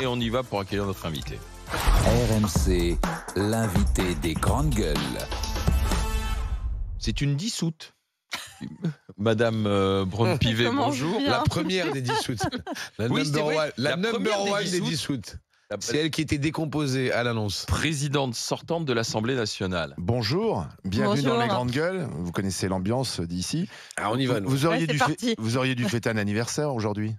et on y va pour accueillir notre invité. RMC, l'invité des grandes gueules. C'est une dissoute. Madame Braun-Pivet, bonjour. La première des dissoutes. La Oui, c'est number vrai. one, la La number première one des des dissoutes. dissoutes. C'est elle qui était décomposée à l'annonce. Présidente sortante de l'Assemblée nationale. Bonjour, bienvenue Bonjour. dans les grandes gueules. Vous connaissez l'ambiance d'ici. Ah, on y va, nous. Vous auriez, Ouais, c'est parti. vous auriez dû fêter un anniversaire aujourd'hui.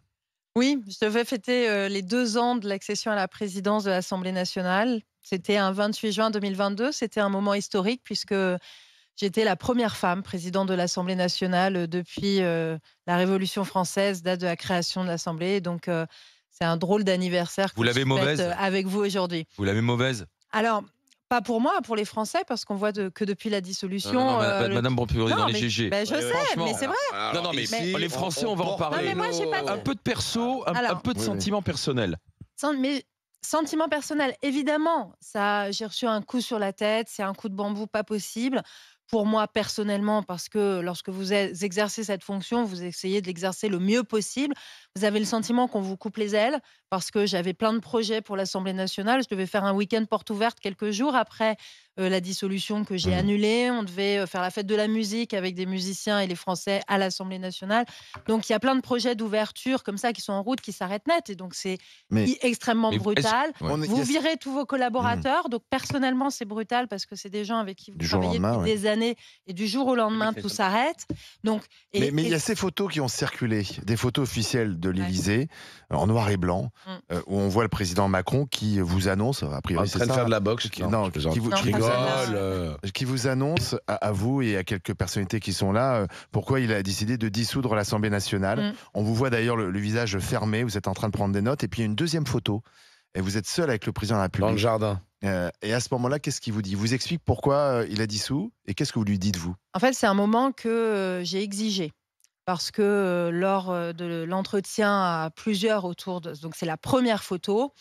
Oui, je devais fêter les 2 ans de l'accession à la présidence de l'Assemblée nationale. C'était un 28 juin 2022. C'était un moment historique puisque j'étais la première femme présidente de l'Assemblée nationale depuis la Révolution française, date de la création de l'Assemblée. Donc, c'est un drôle d'anniversaire Vous que l'avez je mauvaise fête avec vous aujourd'hui. Vous l'avez mauvaise? Alors, pas pour moi, pour les Français, parce qu'on voit que depuis la dissolution... Non, Madame Braun-Pivet, Non, dans les mais- GG. ben, je sais, franchement. mais c'est vrai. Non, non, mais ici, les Français, on va en parler. Non, mais moi, j'ai pas- Un peu de perso, un peu de oui, oui. sentiments personnels. Mais sentiment personnel, évidemment, ça, j'ai reçu un coup sur la tête, c'est un coup de bambou pas possible. Pour moi, personnellement, parce que lorsque vous exercez cette fonction, vous essayez de l'exercer le mieux possible. Vous avez le sentiment qu'on vous coupe les ailes, parce que j'avais plein de projets pour l'Assemblée nationale. Je devais faire un week-end porte ouverte quelques jours après la dissolution que j'ai annulée. On devait faire la fête de la musique avec des musiciens et les Français à l'Assemblée nationale. Donc, il y a plein de projets d'ouverture comme ça qui sont en route, qui s'arrêtent net. Et donc, c'est Mais- extrêmement Mais brutal. Ouais. Vous virez tous vos collaborateurs. Donc, personnellement, c'est brutal parce que c'est des gens avec qui vous Du jour au travaillez lendemain, depuis ouais. des années et du jour au lendemain, tout s'arrête. Donc, Mais il y a ces photos qui ont circulé, des photos officielles de l'Élysée, en noir et blanc, où on voit le président Macron qui vous annonce, a En priori c'est train de ça, faire de la boxe. Non, je plaisante. qui vous- Non, qui Je vous pas annonce- ça. qui vous annonce à vous et à quelques personnalités qui sont là, pourquoi il a décidé de dissoudre l'Assemblée nationale. On vous voit d'ailleurs le visage fermé, vous êtes en train de prendre des notes, et puis il y a une deuxième photo, et vous êtes seul avec le président de la Dans le République. jardin. Et à ce moment-là, qu'est-ce qu'il vous dit? Il vous explique pourquoi il a dissous, et qu'est-ce que vous lui dites, vous? En fait, c'est un moment que j'ai exigé. Parce que lors de l'entretien à plusieurs autour de... Donc, c'est la première photo.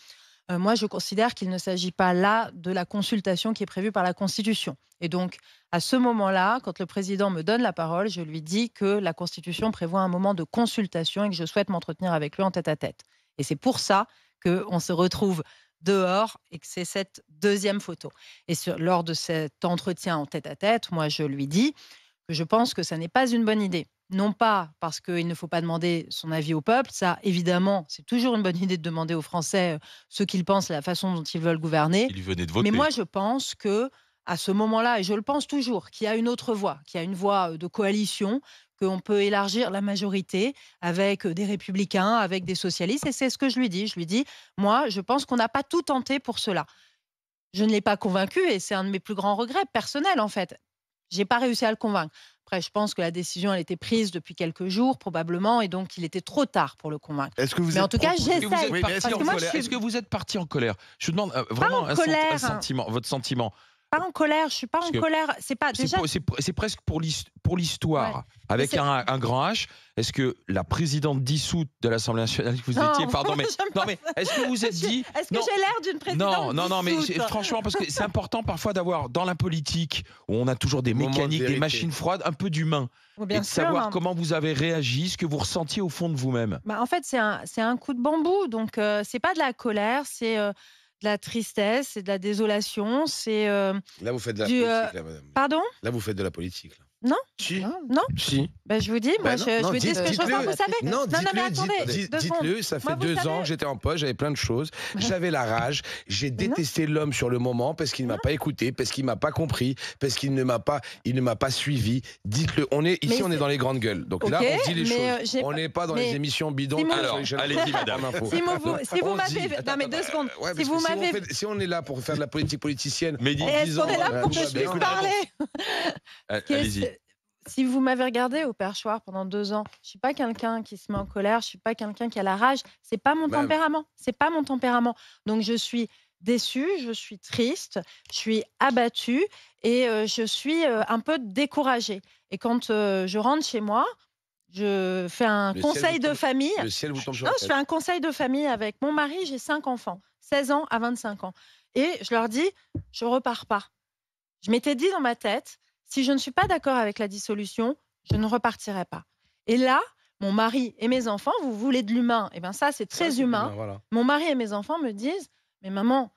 Moi, je considère qu'il ne s'agit pas là de la consultation qui est prévue par la Constitution. Et donc, à ce moment-là, quand le président me donne la parole, je lui dis que la Constitution prévoit un moment de consultation et que je souhaite m'entretenir avec lui en tête-à-tête. Et c'est pour ça qu'on se retrouve dehors et que c'est cette deuxième photo. Et lors de cet entretien en tête-à-tête, moi, je lui dis que je pense que ça n'est pas une bonne idée. Non pas parce qu'il ne faut pas demander son avis au peuple, ça évidemment, c'est toujours une bonne idée de demander aux Français ce qu'ils pensent, la façon dont ils veulent gouverner. Il venait de voter. Mais moi, je pense que à ce moment-là, et je le pense toujours, qu'il y a une autre voie, qu'il y a une voie de coalition, qu'on peut élargir la majorité avec des républicains, avec des socialistes, et c'est ce que je lui dis. Je lui dis, moi, je pense qu'on n'a pas tout tenté pour cela. Je ne l'ai pas convaincu, et c'est un de mes plus grands regrets personnels, en fait. J'ai pas réussi à le convaincre. Après, je pense que la décision, elle était prise depuis quelques jours, probablement, et donc il était trop tard pour le convaincre. Est-ce que vous Mais en êtes tout cas, proposé- Est-ce que vous êtes j'essaye. Oui, parti mais Parce en que moi, colère? je suis Est-ce que vous êtes parti en colère? Je vous demande vraiment en colère. un sentiment, votre sentiment. pas en colère, je suis pas Parce en que colère. C'est pas déjà. C'est presque pour l'histoire. Ouais. Avec Mais un grand H, est-ce que la présidente dissoute de l'Assemblée nationale que vous Non, étiez, pardon, mais, j'aime non, mais est-ce que vous êtes dit... Est-ce que non, j'ai l'air d'une présidente non, mais dissoute franchement, parce que c'est important parfois d'avoir, dans la politique, où on a toujours des Moment de mécaniques, des vérité. machines froides, un peu d'humain. Oui, Et bien de sûr, savoir hein. comment vous avez réagi, ce que vous ressentiez au fond de vous-même. Bah, en fait, c'est un coup de bambou. Donc, c'est pas de la colère, c'est de la tristesse, c'est de la désolation. C'est. Là, vous faites de la Du, politique, là, madame. Pardon? Là, vous faites de la politique. Là. Non. Si. Non. Si. Ben, je vous dis, moi, Bah je vous dis ce que je dites-le. ressens, vous savez. Non, mais dites-le, attendez, deux secondes. dites-le, ça fait Moi, vous 2 savez- ans que j'étais en poste, j'avais plein de choses, j'avais la rage, j'ai non. détesté l'homme sur le moment parce qu'il ne m'a pas écouté, parce qu'il ne m'a pas compris, parce qu'il ne m'a pas suivi. Dites-le, on est ici, Mais on est c'est- dans les grandes gueules. Donc là, Ok, on dit les mais, choses. j'ai On pas- n'est pas dans mais les émissions bidons. si mon- Alors, allez-y, madame. Si vous On m'avez. dit- Non, mais 2 secondes. Ouais, Si parce vous que m'avez. si on est là pour faire de la politique politicienne, Mehdi. en Est-ce disant, qu'on est là pour que tout va je puisse bien. parler? Allez-y. Si vous m'avez regardé au perchoir pendant 2 ans, je suis pas quelqu'un qui se met en colère, je suis pas quelqu'un qui a la rage. C'est pas mon Même. tempérament. C'est pas mon tempérament. Donc je suis déçue, je suis triste, je suis abattue et je suis un peu découragée. Et quand je rentre chez moi, je fais un Le ciel conseil vous de tombe- famille. Le ciel vous tombe sur Non, la je tête. fais un conseil de famille avec mon mari. J'ai 5 enfants, 16 ans à 25 ans. Et je leur dis, je repars pas. Je m'étais dit dans ma tête, si je ne suis pas d'accord avec la dissolution, je ne repartirai pas. Et là, mon mari et mes enfants, vous voulez de l'humain. Eh bien ça, c'est très humain. Voilà. Mon mari et mes enfants me disent, mais maman,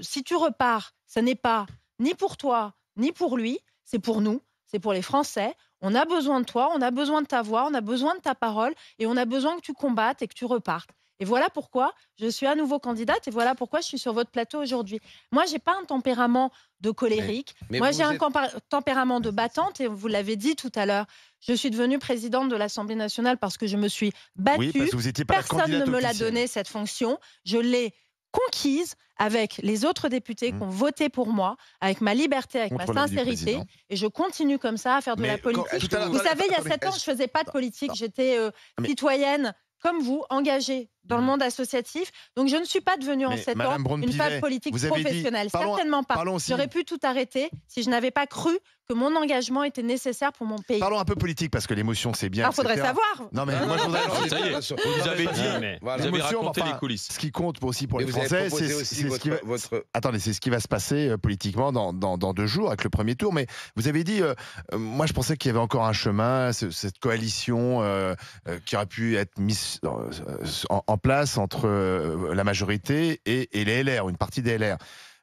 si tu repars, ce n'est pas ni pour toi, ni pour lui, c'est pour nous, c'est pour les Français. On a besoin de toi, on a besoin de ta voix, on a besoin de ta parole et on a besoin que tu combattes et que tu repartes. Et voilà pourquoi je suis à nouveau candidate et voilà pourquoi je suis sur votre plateau aujourd'hui. Moi, je n'ai pas un tempérament de colérique. Mais Moi, vous j'ai un êtes- tempérament de battante et vous l'avez dit tout à l'heure. Je suis devenue présidente de l'Assemblée nationale parce que je me suis battue. Oui, parce que vous n'étiez pas la Personne candidate ne me l'a officielle. donné, cette fonction. Je l'ai conquise avec les autres députés qui ont voté pour moi, avec ma liberté, avec Contre ma l'avis du sincérité. président. Et je continue comme ça à faire de Mais la politique. tout à l'heure- Vous savez, il y a attendez, 7 ans, je ne faisais pas de politique. J'étais Mais- citoyenne comme vous, engagée dans le monde associatif. Donc, je ne suis pas devenue en Mais 7 ans Madame une Braun-Pivet, femme politique vous avez dit- professionnelle. parlons- Certainement pas. parlons aussi- J'aurais pu tout arrêter si je n'avais pas cru que mon engagement était nécessaire pour mon pays. Parlons un peu politique parce que l'émotion c'est bien. Il faudrait etc. savoir. Non mais moi je voudrais. non, ça y est, vous avez dit, Voilà. vous avez L'émotion, raconté enfin, les coulisses. Ce qui compte aussi pour Mais les vous avez Français, proposé c'est aussi ce qui va. votre... Attendez, c'est ce qui va se passer politiquement dans 2 jours avec le premier tour. Mais vous avez dit, moi je pensais qu'il y avait encore un chemin, cette coalition qui aurait pu être mise en place entre la majorité et les LR, une partie des LR.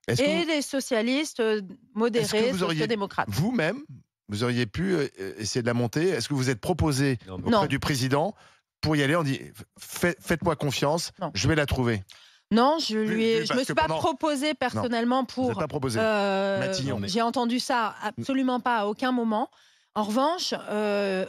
Est-ce que Et les socialistes modérés, vous auriez- sociodémocrates. vous-même, vous auriez pu essayer de la monter? Est-ce que vous êtes proposé auprès Non. du président pour y aller? On dit, faites-moi confiance, Non. je vais la trouver. Non, je Oui, me parce suis que pas pendant- proposé personnellement Vous n'êtes pour. pas proposé. Matignon. Euh, J'ai entendu ça absolument pas à aucun moment. En revanche,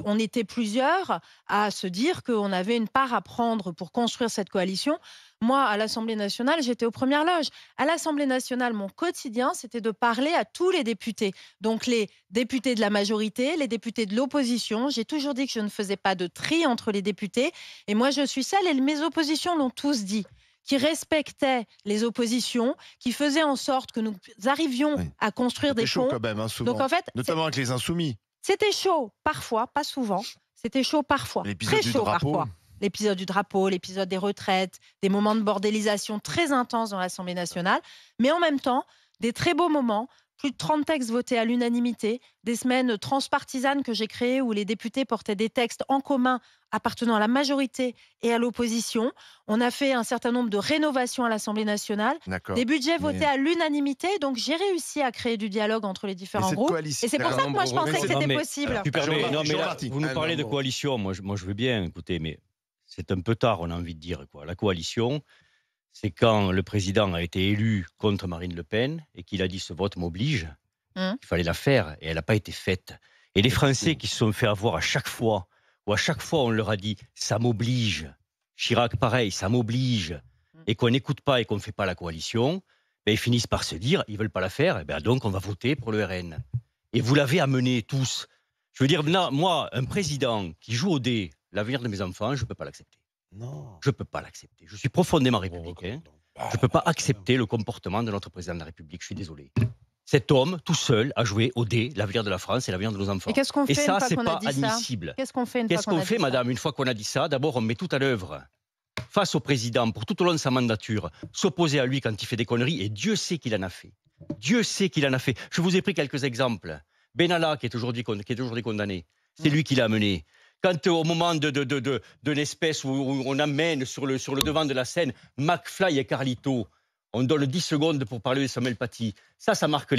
on était plusieurs à se dire qu'on avait une part à prendre pour construire cette coalition. Moi, à l'Assemblée nationale, j'étais aux premières loges. À l'Assemblée nationale, mon quotidien, c'était de parler à tous les députés. Donc les députés de la majorité, les députés de l'opposition. J'ai toujours dit que je ne faisais pas de tri entre les députés. Et moi, je suis celle, et mes oppositions l'ont tous dit, qui respectaient les oppositions, qui faisaient en sorte que nous arrivions Oui. à construire C'était des chaud ponts. quand même, hein, souvent. Donc en fait, Notamment avec les insoumis. c'était chaud parfois, pas souvent. C'était chaud parfois, L'épisode très du chaud drapeau. parfois. L'épisode du drapeau, l'épisode des retraites, des moments de bordélisation très intenses dans l'Assemblée nationale, mais en même temps, des très beaux moments, plus de 30 textes votés à l'unanimité, des semaines transpartisanes que j'ai créées où les députés portaient des textes en commun appartenant à la majorité et à l'opposition. On a fait un certain nombre de rénovations à l'Assemblée nationale, D'accord. des budgets Mais- votés à l'unanimité, donc j'ai réussi à créer du dialogue entre les Mais différents cette groupes. coalition- Et c'est pour ça que moi je pensais que Non, c'était mais- possible. Tu permets, Jean-Marc, non, mais là, Jean-Marc. vous nous Ah, parlez non, de bon. coalition, moi je veux bien, écoutez, mais c'est un peu tard, on a envie de dire. Quoi. La coalition, c'est quand le président a été élu contre Marine Le Pen et qu'il a dit ce vote m'oblige, il fallait la faire et elle n'a pas été faite. Et les Français qui se sont fait avoir à chaque fois, ou à chaque fois on leur a dit ça m'oblige, Chirac pareil, ça m'oblige, et qu'on n'écoute pas et qu'on ne fait pas la coalition, ben, ils finissent par se dire ils ne veulent pas la faire, et ben, donc on va voter pour le RN. Et vous l'avez amené tous. Je veux dire, non, moi, un président qui joue au dé l'avenir de mes enfants, je ne peux pas l'accepter. Non. Je ne peux pas l'accepter. Je suis profondément républicain. Je ne peux pas accepter le comportement de notre président de la République. Je suis désolé. Cet homme, tout seul, a joué au dé l'avenir de la France et l'avenir de nos enfants. Et qu'est-ce qu'on fait Et ça, une fois c'est qu'on a pas dit ça? admissible. Qu'est-ce qu'on fait une Qu'est-ce fois qu'on qu'on a fait, dit ça madame, une fois qu'on a dit ça? D'abord, on met tout à l'œuvre face au président pour tout au long de sa mandature, s'opposer à lui quand il fait des conneries, et Dieu sait qu'il en a fait. Dieu sait qu'il en a fait. Je vous ai pris quelques exemples. Benalla, qui est aujourd'hui condamné, c'est lui qui l'a amené. Quand au moment de l'espèce où on amène sur le devant de la scène McFly et Carlito, on donne 10 secondes pour parler de Samuel Paty. Ça marque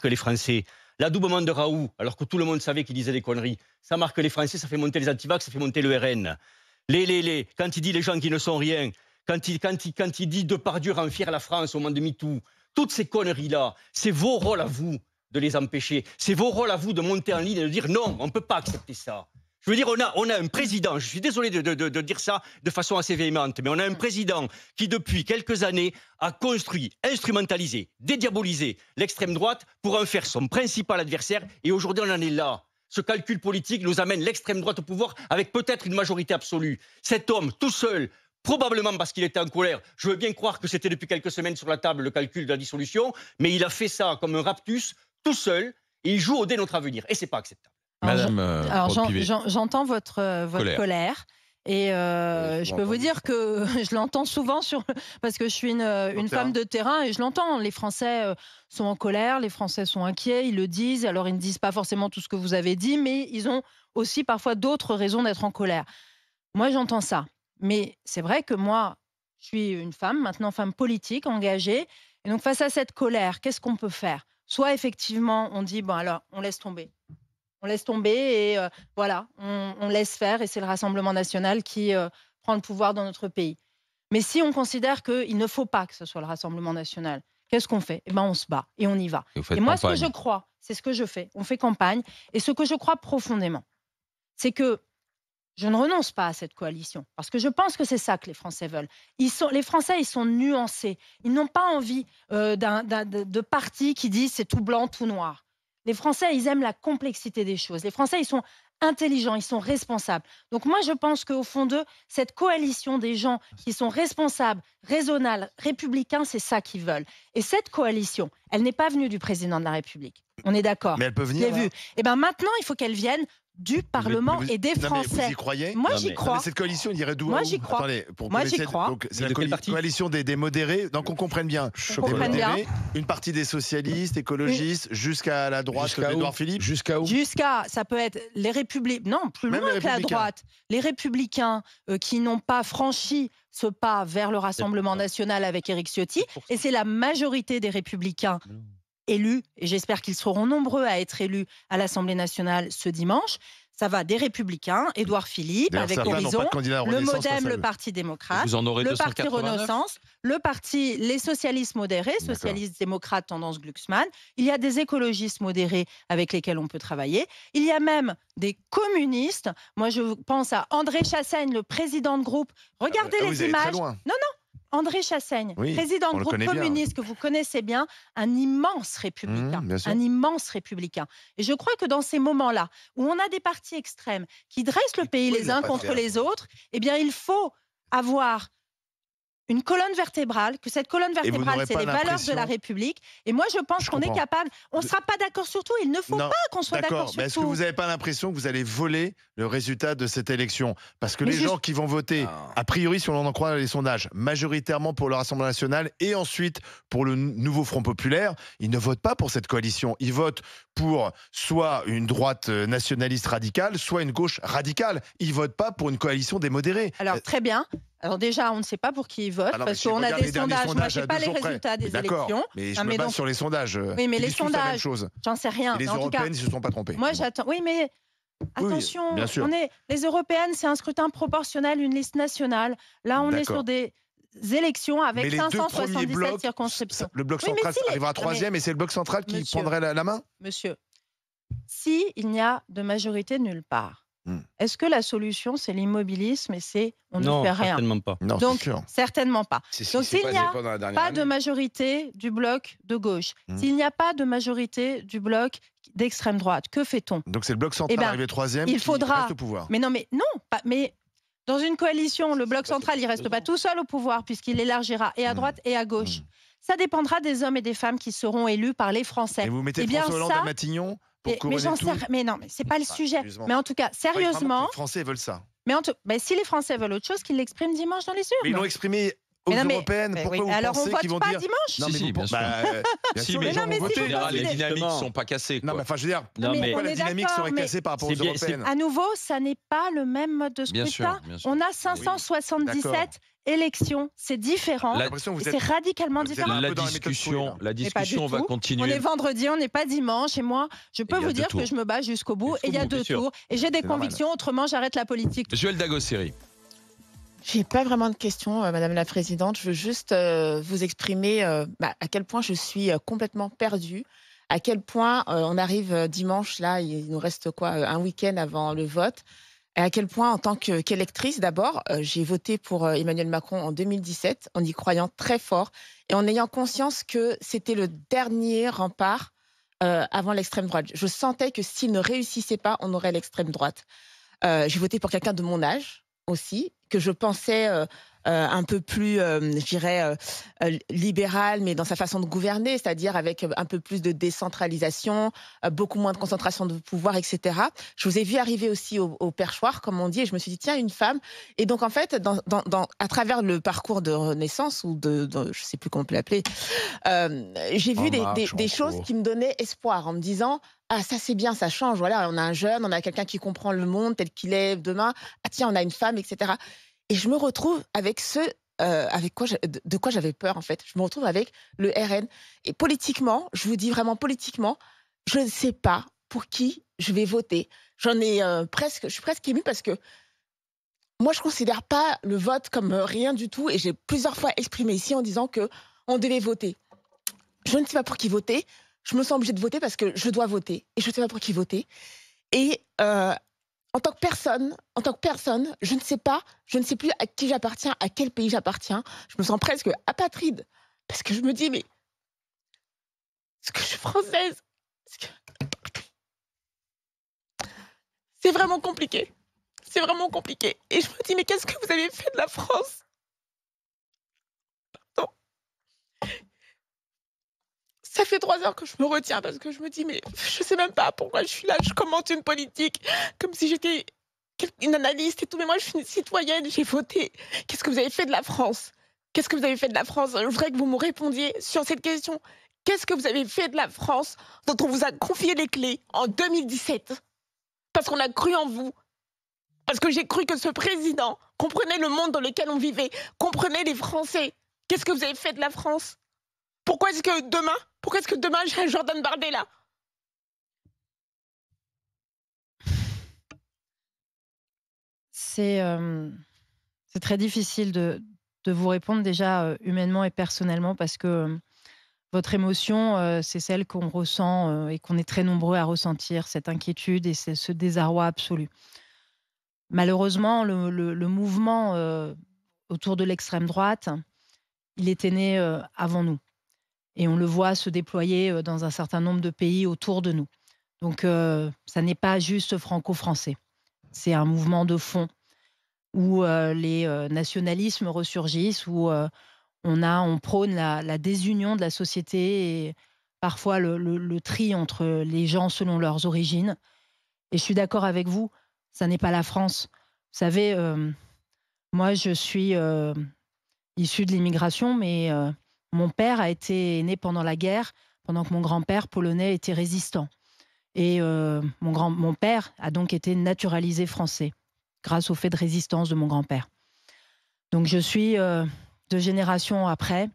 les Français. L'adoubement de Raoult, alors que tout le monde savait qu'il disait des conneries, ça marque les Français, ça fait monter les antivax, ça fait monter le RN. Quand il dit les gens qui ne sont rien, quand il dit Depardieu rend fière la France au moment de MeToo, toutes ces conneries-là, c'est vos rôles à vous de les empêcher. C'est vos rôles à vous de monter en ligne et de dire non, on ne peut pas accepter ça. Je veux dire, on a un président, je suis désolé de dire ça de façon assez véhémente, mais on a un président qui, depuis quelques années, a construit, instrumentalisé, dédiabolisé l'extrême droite pour en faire son principal adversaire. Et aujourd'hui, on en est là. Ce calcul politique nous amène l'extrême droite au pouvoir avec peut-être une majorité absolue. Cet homme, tout seul, probablement parce qu'il était en colère, je veux bien croire que c'était depuis quelques semaines sur la table le calcul de la dissolution, mais il a fait ça comme un raptus, tout seul, et il joue au dé notre avenir. Et c'est pas acceptable. Madame Alors, Braun-Pivet. j'entends votre colère. Et je peux vous dire que je l'entends souvent parce que je suis une femme de terrain et je l'entends. Les Français sont en colère, les Français sont inquiets, ils le disent. Alors ils ne disent pas forcément tout ce que vous avez dit, mais ils ont aussi parfois d'autres raisons d'être en colère. Moi, j'entends ça. Mais c'est vrai que moi, je suis une femme, maintenant femme politique, engagée. Et donc, face à cette colère, qu'est-ce qu'on peut faire? Soit, effectivement, on dit, bon, alors, on laisse tomber. On laisse tomber et voilà, on laisse faire. Et c'est le Rassemblement national qui prend le pouvoir dans notre pays. Mais si on considère qu'il ne faut pas que ce soit le Rassemblement national, qu'est-ce qu'on fait? Eh ben, on se bat et on y va. Et moi, campagne. ce que je crois, c'est ce que je fais. On fait campagne. Et ce que je crois profondément, c'est que je ne renonce pas à cette coalition, parce que je pense que c'est ça que les Français veulent. Les Français, ils sont nuancés. Ils n'ont pas envie de partis qui disent c'est tout blanc, tout noir. Les Français, ils aiment la complexité des choses. Les Français, ils sont intelligents, ils sont responsables. Donc moi, je pense qu'au fond d'eux, cette coalition des gens qui sont responsables, raisonnables, républicains, c'est ça qu'ils veulent. Et cette coalition, elle n'est pas venue du président de la République. On est d'accord. Mais elle peut Je venir. l'ai vu. Et bien maintenant, il faut qu'elle vienne du Parlement et des Non, mais Français. vous y croyez? Moi, Non, j'y mais- crois. Mais cette coalition, il irait d'où Moi, à où? j'y crois. Attendez, pour Moi, qu'on j'y essaie crois. donc, c'est Mais la de quel parti coalition des modérés. Donc on comprenne bien. On comprenne bien. Une partie des socialistes, écologistes, jusqu'à la droite Jusqu'à où? d'Édouard Philippe. Jusqu'à où? Jusqu'à, ça peut être les républicains, non, plus Même loin les que la Républicains. droite, les républicains qui n'ont pas franchi ce pas vers le Rassemblement national avec Éric Ciotti, et c'est la majorité des républicains élus, et j'espère qu'ils seront nombreux à être élus à l'Assemblée nationale ce dimanche. Ça va des républicains, Édouard Philippe, D'ailleurs, avec certains n'ont pas Horizon, de candidat à le Renaissance MoDem, face à le eux. Parti démocrate, Vous en aurez le Parti 289. Renaissance, le Parti Les Socialistes modérés, D'accord. socialistes démocrates tendance Glucksmann. Il y a des écologistes modérés avec lesquels on peut travailler. Il y a même des communistes. Moi, je pense à André Chassaigne, le président de groupe. Regardez Ah, les vous allez très images. loin. André Chassaigne, Oui, président on de le groupe connaît bien. communiste que vous connaissez bien, un immense républicain. Bien sûr. Un immense républicain. Et je crois que dans ces moments-là, où on a des partis extrêmes qui dressent le pays pourquoi il les l'a uns pas contre fait les autres, eh bien, il faut avoir une colonne vertébrale, que cette colonne vous vertébrale, n'aurez c'est pas les valeurs de l'impression- la République. Et moi, je pense Je qu'on est comprends. capable. On ne De- sera pas d'accord sur tout. Il ne faut Non, pas qu'on soit d'accord D'accord, sur mais est-ce que tout. vous n'avez pas l'impression que vous allez voler le résultat de cette élection? Parce que Mais les juste- gens qui vont voter, Non. a priori, si on en croit les sondages, majoritairement pour le Rassemblement national et ensuite pour le nouveau Front populaire, ils ne votent pas pour cette coalition. Ils votent pour soit une droite nationaliste radicale, soit une gauche radicale. Ils votent pas pour une coalition des modérés. Alors, très bien. Alors déjà, on ne sait pas pour qui ils votent, Ah non, mais parce si je qu'on a regarde des les derniers sondages. Moi, je à n'ai pas 2 les jours près. résultats des D'accord, élections. mais je Non, me mais base donc- sur les sondages. Oui, mais Ils les disent tous la même sondages, chose. j'en sais rien. Et les Mais en tout cas, européennes, ils ne se sont pas trompés. moi, Bon. j'attends. Oui, mais attention, bien sûr. les européennes, c'est un scrutin proportionnel, une liste nationale. Là, on est D'accord. sur des élections avec Mais les deux premiers 577 blocs, circonscriptions. le bloc Oui, mais central si les- arrivera Non, mais- troisième et c'est le bloc central qui Monsieur. prendrait la main? Monsieur, si il n'y a de majorité nulle part, Hmm. est-ce que la solution, c'est l'immobilisme et c'est on ne Non, fait rien? certainement pas. Non, Donc, c'est sûr. certainement pas. C'est ce Donc, qui s'est s'il passé n'y a pendant la dernière Pas de année. majorité du bloc de gauche. Hmm. S'il n'y a pas de majorité du bloc d'extrême droite, que fait-on? Donc c'est le bloc central Eh ben, arrivé troisième il qui faudra- reste au pouvoir. Mais non, mais dans une coalition, le bloc central, il reste pas tout seul au pouvoir puisqu'il élargira et à droite et à gauche. Ça dépendra des hommes et des femmes qui seront élus par les Français. Et vous mettez Eh bien, François Hollande ça- à Matignon pour Mais couronner j'en tout? sais, mais non, mais c'est pas le Ah, sujet. sérieusement. Mais en tout cas, Je croyais vraiment sérieusement, que les Français veulent ça. si les Français veulent autre chose, qu'ils l'expriment dimanche dans les Mais ils urnes. l'ont exprimé aux Mais non, mais- européennes. Mais Pourquoi oui, vous alors on pensez qu'ils vote vont pas dire dimanche. Non, mais Si, vous- bien sûr. bien Si, sûr, mais les gens non, mais vont si voter. vous En général, les considérez- dynamiques Justement. sont pas cassées. Non, quoi. mais enfin, je veux dire, Non, mais- pourquoi on la est dynamique d'accord, serait mais- cassée par rapport aux C'est bien, européennes? À nouveau, ça n'est pas le même mode de Bien scrutin. sûr, bien sûr. On a d'accord. 577 élections, c'est différent. J'ai La- l'impression que Et vous c'est êtes radicalement vous êtes différent. un La peu dans la méthode discussion, Coué, la Mais pas du discussion va tout. On continuer. est vendredi, on n'est pas dimanche. Et moi, je peux il y a vous deux dire que tours. je me bats jusqu'au bout. Il Et il y a faut, 2 bien sûr. tours. Et j'ai des C'est normal. convictions, autrement j'arrête la politique. Joël Dagosseri. J'ai pas vraiment de questions, Madame la Présidente. Je veux juste vous exprimer à quel point je suis complètement perdue, à quel point on arrive dimanche, là, il nous reste quoi, un week-end avant le vote, et à quel point, en tant qu'électrice, d'abord, j'ai voté pour Emmanuel Macron en 2017, en y croyant très fort, et en ayant conscience que c'était le dernier rempart avant l'extrême droite. Je sentais que s'il ne réussissait pas, on aurait l'extrême droite. J'ai voté pour quelqu'un de mon âge, aussi, que je pensais un peu plus, je dirais, libéral, mais dans sa façon de gouverner, c'est-à-dire avec un peu plus de décentralisation, beaucoup moins de concentration de pouvoir, etc. Je vous ai vu arriver aussi au perchoir, comme on dit, et je me suis dit, tiens, une femme. Et donc, en fait, à travers le parcours de Renaissance, ou je ne sais plus comment on peut l'appeler, j'ai vu des choses qui me donnaient espoir, en me disant, ah, ça c'est bien, ça change. Voilà, on a un jeune, on a quelqu'un qui comprend le monde tel qu'il est demain. Ah tiens, on a une femme, etc. Et je me retrouve avec de quoi j'avais peur, en fait. Je me retrouve avec le RN. Et politiquement, je vous dis vraiment politiquement, je ne sais pas pour qui je vais voter. Je suis presque émue parce que moi, je ne considère pas le vote comme rien du tout. Et j'ai plusieurs fois exprimé ici en disant qu'on devait voter. Je ne sais pas pour qui voter. Je me sens obligée de voter parce que je dois voter. Et je ne sais pas pour qui voter. Et en tant que personne, je ne sais plus à qui j'appartiens, à quel pays j'appartiens. Je me sens presque apatride. Parce que je me dis, mais est-ce que je suis française? C'est vraiment compliqué. C'est vraiment compliqué. Et je me dis, mais qu'est-ce que vous avez fait de la France? Pardon. Ça fait 3 heures que je me retiens parce que je me dis, mais je sais même pas pourquoi je suis là. Je commente une politique comme si j'étais une analyste et tout. Mais moi, je suis une citoyenne, j'ai voté. Qu'est-ce que vous avez fait de la France? Qu'est-ce que vous avez fait de la France? Je voudrais que vous me répondiez sur cette question. Qu'est-ce que vous avez fait de la France dont on vous a confié les clés en 2017? Parce qu'on a cru en vous. Parce que j'ai cru que ce président comprenait le monde dans lequel on vivait, comprenait les Français. Qu'est-ce que vous avez fait de la France? Pourquoi est-ce que demain j'ai un Jordan Bardella? C'est très difficile de vous répondre déjà humainement et personnellement parce que votre émotion, c'est celle qu'on ressent et qu'on est très nombreux à ressentir, cette inquiétude et ce désarroi absolu. Malheureusement, le mouvement autour de l'extrême droite, il était né avant nous. Et on le voit se déployer dans un certain nombre de pays autour de nous. Donc, ça n'est pas juste franco-français. C'est un mouvement de fond où les nationalismes ressurgissent, où on prône la désunion de la société et parfois le tri entre les gens selon leurs origines. Et je suis d'accord avec vous, ça n'est pas la France. Vous savez, moi, je suis issue de l'immigration, mais mon père a été né pendant la guerre, pendant que mon grand-père polonais était résistant. Et mon père a donc été naturalisé français, grâce au fait de résistance de mon grand-père. Donc je suis, 2 générations après,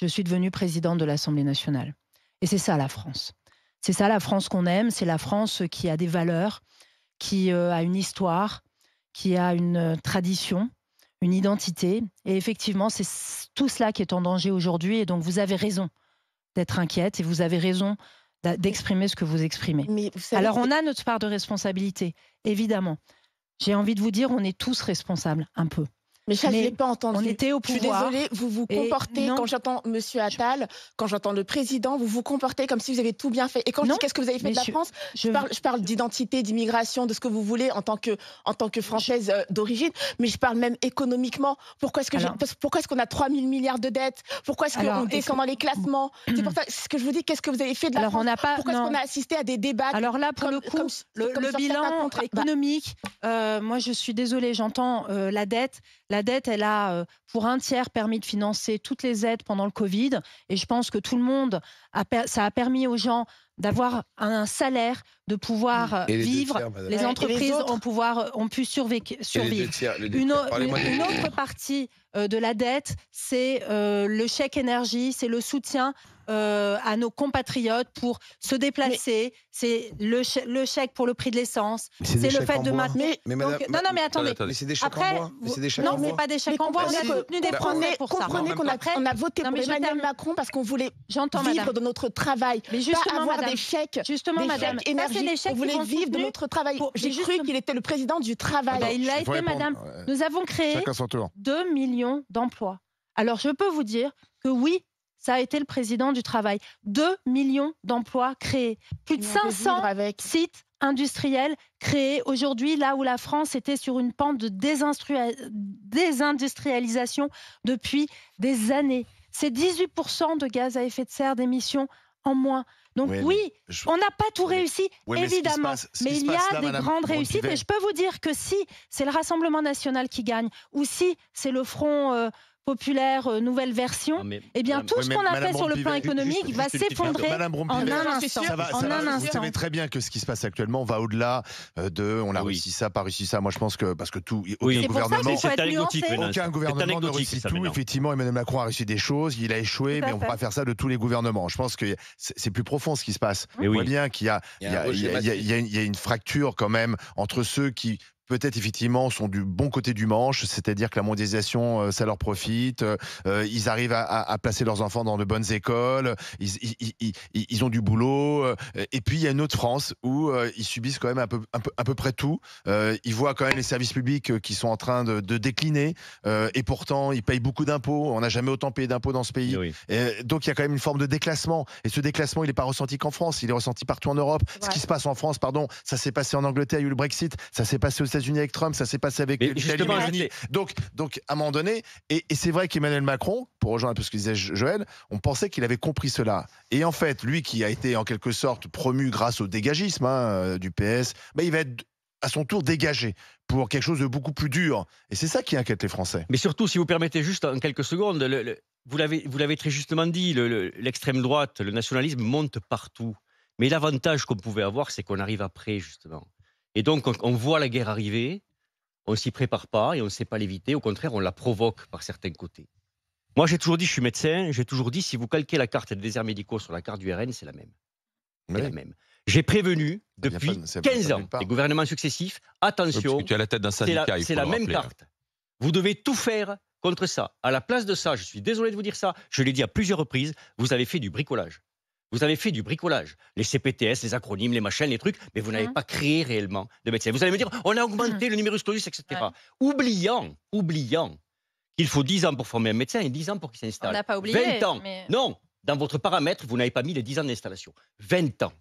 je suis devenue présidente de l'Assemblée nationale. Et c'est ça la France. C'est ça la France qu'on aime, c'est la France qui a des valeurs, qui a une histoire, qui a une tradition, une identité. Et effectivement, c'est tout cela qui est en danger aujourd'hui. Et donc, vous avez raison d'être inquiète et vous avez raison d'exprimer ce que vous exprimez. Mais vous savez, alors, on a notre part de responsabilité, évidemment. J'ai envie de vous dire, on est tous responsables, un peu. Mais ça, je ne l'ai pas entendu. On était au pouvoir. Je suis désolée, vous vous comportez, quand j'entends M. Attal, quand j'entends le président, vous vous comportez comme si vous avez tout bien fait. Et quand je dis qu'est-ce que vous avez fait de la France, je parle d'identité, d'immigration, de ce que vous voulez en tant que Française d'origine, mais je parle même économiquement. Pourquoi est-ce qu'on a 3 000 milliards de dettes? Pourquoi est-ce qu'on descend dans les classements? C'est pour ça ce que je vous dis, qu'est-ce que vous avez fait de la France? Pourquoi est-ce qu'on a assisté à des débats? Alors là, pour le coup, le bilan économique, moi je suis désolée, j'entends la dette. La dette, elle a pour un tiers permis de financer toutes les aides pendant le Covid. Et je pense que tout le monde, ça a permis aux gens d'avoir un salaire, de pouvoir vivre. Les entreprises ont pu survivre. Une autre partie de la dette, c'est le chèque énergie, c'est le soutien à nos compatriotes pour se déplacer, c'est le chèque pour le prix de l'essence, c'est le fait de maintenir. Non, mais attendez. Mais c'est des chèques en bois. Non, c'est pas des chèques en bois. On a soutenu des Français pour ça. Comprenez qu'on a voté pour Emmanuel Macron parce qu'on voulait vivre de notre travail, pas avoir des chèques. Justement, madame, énergie. On voulait vivre de notre travail. J'ai cru qu'il était le président du travail. Il l'a été, madame. Nous avons créé 2 millions d'emplois. Alors, je peux vous dire que oui, ça a été le président du travail. 2 millions d'emplois créés. Plus de 500 sites industriels créés aujourd'hui, là où la France était sur une pente de désindustrialisation depuis des années. C'est 18% de gaz à effet de serre d'émissions en moins. Donc oui, on n'a pas tout réussi, évidemment, mais il y a des grandes réussites. Et je peux vous dire que si c'est le Rassemblement national qui gagne, ou si c'est le Front populaire nouvelle version, eh bien tout ce qu'on a fait sur le plan économique va s'effondrer en un instant. Vous savez très bien que ce qui se passe actuellement va au-delà de on a réussi ça, pas réussi ça. Moi je pense que parce que aucun gouvernement ne réussit tout. Effectivement, Emmanuel Macron a réussi des choses, il a échoué, mais on ne peut pas faire ça de tous les gouvernements. Je pense que c'est plus profond ce qui se passe. On voit bien qu'il y a une fracture quand même entre ceux qui peut-être effectivement sont du bon côté du manche, c'est-à-dire que la mondialisation, ça leur profite, ils arrivent à placer leurs enfants dans de bonnes écoles, ils ont du boulot, et puis il y a une autre France où ils subissent quand même à peu près tout, ils voient quand même les services publics qui sont en train de décliner, et pourtant ils payent beaucoup d'impôts, on n'a jamais autant payé d'impôts dans ce pays, donc il y a quand même une forme de déclassement, et ce déclassement il n'est pas ressenti qu'en France, il est ressenti partout en Europe. Ce qui se passe en France, ça s'est passé en Angleterre, il y a eu le Brexit, ça s'est passé aux États-Unis avec Trump, ça s'est passé avec l'Italie. Donc, à un moment donné, et c'est vrai qu'Emmanuel Macron, pour rejoindre un peu ce que disait Joël, on pensait qu'il avait compris cela. Et en fait, lui qui a été en quelque sorte promu grâce au dégagisme du PS, il va être à son tour dégagé pour quelque chose de beaucoup plus dur. Et c'est ça qui inquiète les Français. Mais surtout, si vous permettez juste en quelques secondes, vous l'avez très justement dit, l'extrême droite, le nationalisme monte partout. Mais l'avantage qu'on pouvait avoir, c'est qu'on arrive après, justement. Et donc, on voit la guerre arriver, on ne s'y prépare pas et on ne sait pas l'éviter. Au contraire, on la provoque par certains côtés. Moi, j'ai toujours dit, je suis médecin, j'ai toujours dit, si vous calquez la carte des déserts médicaux sur la carte du RN, c'est la même. C'est la même. J'ai prévenu depuis 15 ans les gouvernements successifs, attention, parce que tu es à la tête d'un syndicat, c'est la même carte. Vous devez tout faire contre ça. À la place de ça, je suis désolé de vous dire ça, je l'ai dit à plusieurs reprises, vous avez fait du bricolage. Vous avez fait du bricolage. Les CPTS, les acronymes, les machins, les trucs, mais vous n'avez pas créé réellement de médecins. Vous allez me dire, on a augmenté le numerus clausus, etc. Ouais. Oubliant qu'il faut 10 ans pour former un médecin et 10 ans pour qu'il s'installe. On n'a pas oublié. 20 ans. Mais... Non, dans votre paramètre, vous n'avez pas mis les 10 ans d'installation. 20 ans.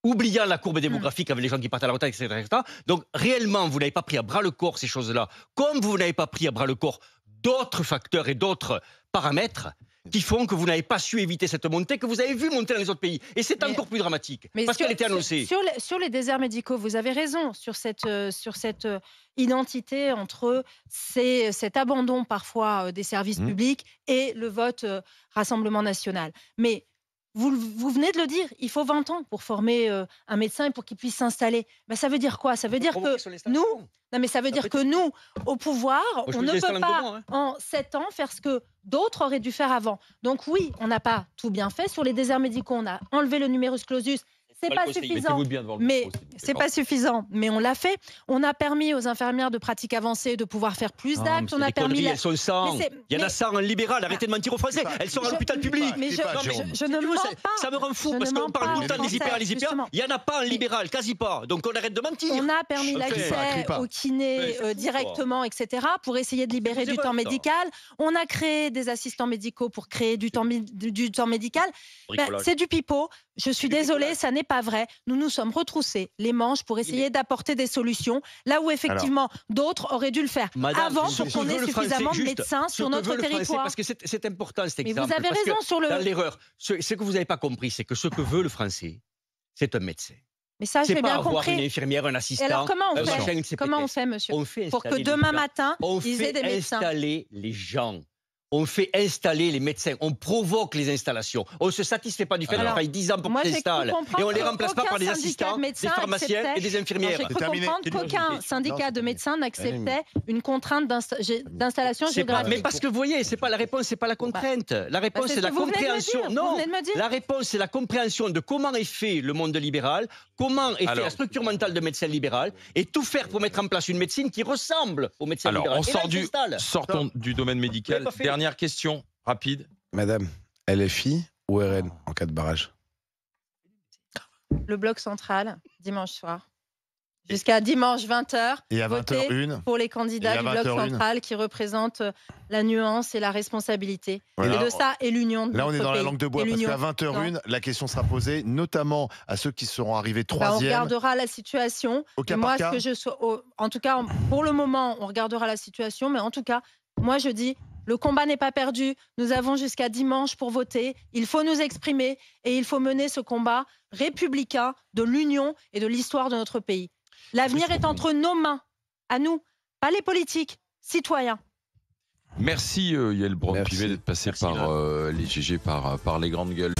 Oubliant la courbe démographique avec les gens qui partent à la retraite, etc. Donc, réellement, vous n'avez pas pris à bras le corps ces choses-là, comme vous n'avez pas pris à bras le corps d'autres facteurs et d'autres paramètres qui font que vous n'avez pas su éviter cette montée que vous avez vu monter dans les autres pays. Et c'est encore plus dramatique, parce qu'elle était annoncée. Sur les déserts médicaux, vous avez raison, sur cette identité entre cet abandon parfois des services publics et le vote Rassemblement national. Mais vous venez de le dire, il faut 20 ans pour former un médecin et pour qu'il puisse s'installer. Ça veut dire quoi? Ça veut dire que nous... Non, mais ça veut dire que nous, au pouvoir, on ne peut pas en 7 ans faire ce que d'autres auraient dû faire avant. Donc oui, on n'a pas tout bien fait. Sur les déserts médicaux, on a enlevé le numerus clausus. C'est pas suffisant, mais c'est pas suffisant, mais on l'a fait. On a permis aux infirmières de pratique avancée de pouvoir faire plus d'actes. On a permis. Elles sont 100. Il y en a 100 en libéral. Arrêtez de mentir aux Français. Elles sont à l'hôpital public. Mais je ne mens pas. Ça me rend fou parce qu'on parle tout le temps des hyper, les hyper. Il y en a pas en libéral, quasi pas. Donc on arrête de mentir. On a permis l'accès aux kinés directement, etc. pour essayer de libérer du temps médical. On a créé des assistants médicaux pour créer du temps médical. C'est du pipeau. Je suis désolée, ça n'est pas vrai. Nous nous sommes retroussés les manches pour essayer d'apporter des solutions, là où effectivement d'autres auraient dû le faire avant pour qu'on ait suffisamment de médecins sur notre territoire. Parce que c'est important cet exemple. Mais vous avez raison sur le... Dans l'erreur, ce que vous n'avez pas compris, c'est que ce que veut le Français, c'est un médecin. Mais ça, j'ai bien compris. C'est pas avoir une infirmière, un assistant. Et alors comment on fait, monsieur, pour que demain matin, ils aient des médecins? On fait installer les gens. On fait installer les médecins, on provoque les installations. On ne se satisfait pas du fait qu'on travaille 10 ans pour qu'ils s'installent. Et on ne les remplace pas par des assistants, des pharmaciens et des infirmières. J'ai cru comprendre qu'aucun syndicat de médecins n'acceptait une contrainte d'installation géographique. Mais parce que vous voyez, la réponse, ce n'est pas la contrainte. La réponse, c'est la compréhension. Non, la réponse, c'est la compréhension de comment est fait le monde libéral, comment est fait la structure mentale de médecin libéral, et tout faire pour mettre en place une médecine qui ressemble au médecin libéral. Sortons du domaine médical. Dernière question, rapide. Madame, LFI ou RN en cas de barrage? Le bloc central, dimanche soir. Jusqu'à dimanche 20h, Et à votez 20h01. pour les candidats Et à du bloc 20h01. central qui représentent la nuance et la responsabilité. Voilà. Et de ça et l'union de Là, on est notre dans la pays. langue de bois Et parce l'union. qu'à 20h01, la question sera posée notamment à ceux qui seront arrivés On troisième. regardera la situation. Au cas Et moi, par cas. en tout cas, pour le moment, on regardera la situation. Mais en tout cas, moi, je dis, le combat n'est pas perdu. Nous avons jusqu'à dimanche pour voter. Il faut nous exprimer et il faut mener ce combat républicain de l'union et de l'histoire de notre pays. L'avenir est entre nos mains, à nous, pas les politiques, citoyens. Merci Yael Braun-Pivet Merci. d'être passé Merci, par Grave. les GG, par les grandes gueules.